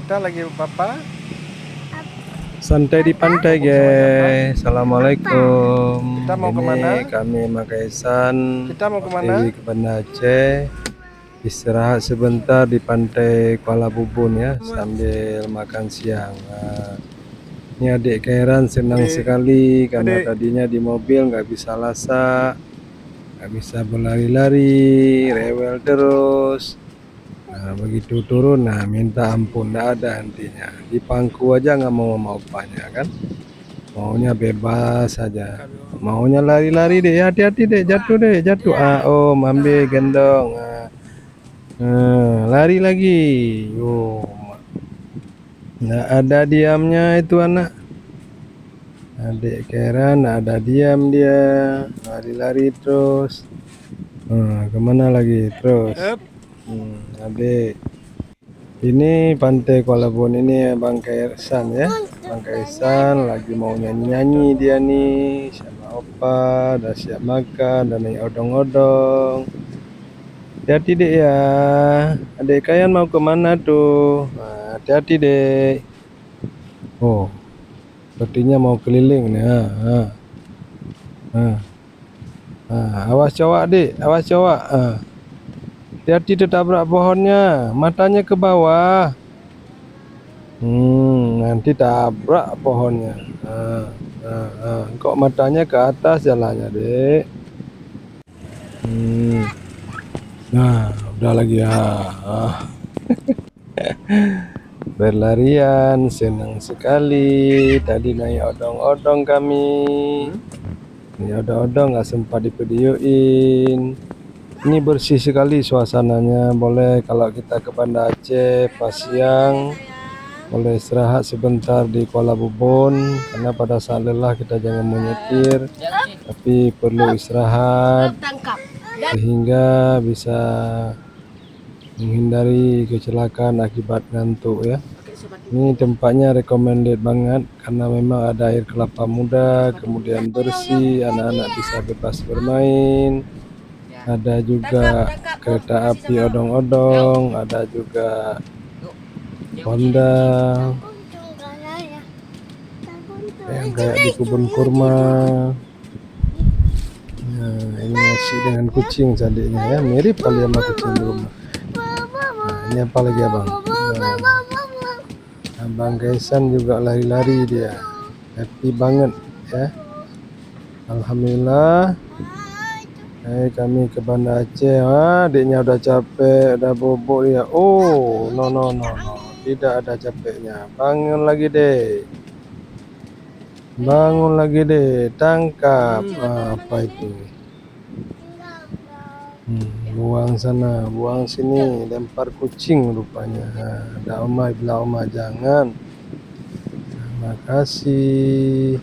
Kita lagi papa Santai di pantai guys. Assalamualaikum. Kita mau kemana? Ini kami Makaisan Kita mau kemana? Dewi ke Banda Aceh. Istirahat sebentar di pantai Kuala Bubun ya, sambil makan siang. Ini adik Kairan senang sekali karena tadinya di mobil nggak bisa lasak, nggak bisa berlari-lari, rewel terus. Nah, begitu turun, nah minta ampun, nggak ada hentinya. Di pangku aja nggak mau sama opanya kan. Maunya bebas saja. Maunya lari-lari deh, hati-hati deh, jatuh deh, jatuh. Om, ambil gendong. Lari lagi. Yo, nggak ada diamnya itu anak. Adik Kera nggak ada diam dia, lari-lari terus. Kemana lagi terus? Adik. Ini pantai Kuala Bun ini Bang Kaisan ya. Bang Kaisan lagi mau nyanyi-nyanyi dia nih sama opa, udah siap makan, dan naik odong-odong. Hati-hati dek ya. Adik kalian mau kemana tuh? Hati-hati dek. Oh, sepertinya mau keliling nih. Awas cowok dek, awas cowok. Hati-hati tertabrak pohonnya, matanya ke bawah. Nanti tabrak pohonnya. Kok matanya ke atas jalannya, dek? Nah, udah lagi ya. Berlarian, senang sekali. Tadi naik odong-odong kami. Ini odong-odong nggak sempat divideoin. Ini bersih sekali suasananya. Boleh kalau kita ke Banda Aceh pas siang, boleh istirahat sebentar di Kuala Bubun, karena pada saat lelah kita jangan menyetir, tapi perlu istirahat sehingga bisa menghindari kecelakaan akibat ngantuk ya. Ini tempatnya recommended banget karena memang ada air kelapa muda, kemudian bersih, anak-anak bisa bebas bermain. Ada juga kereta api odong-odong, ada juga Honda yang kayak di kebun kurma. Nah, ini nasi dengan kucing adiknya ya, mirip kali sama kucing di rumah. Nah, ini apa lagi abang? Abang Kaisan juga lari-lari dia, happy banget ya. Alhamdulillah. Kami ke Banda Aceh. Adiknya udah capek, udah bobok dia. Oh, no, tidak ada capeknya. Bangun lagi deh. Bangun lagi deh. Tangkap. Apa itu? Buang sana, buang sini. Lempar kucing rupanya. Ada oma, bilang oma jangan. Terima kasih.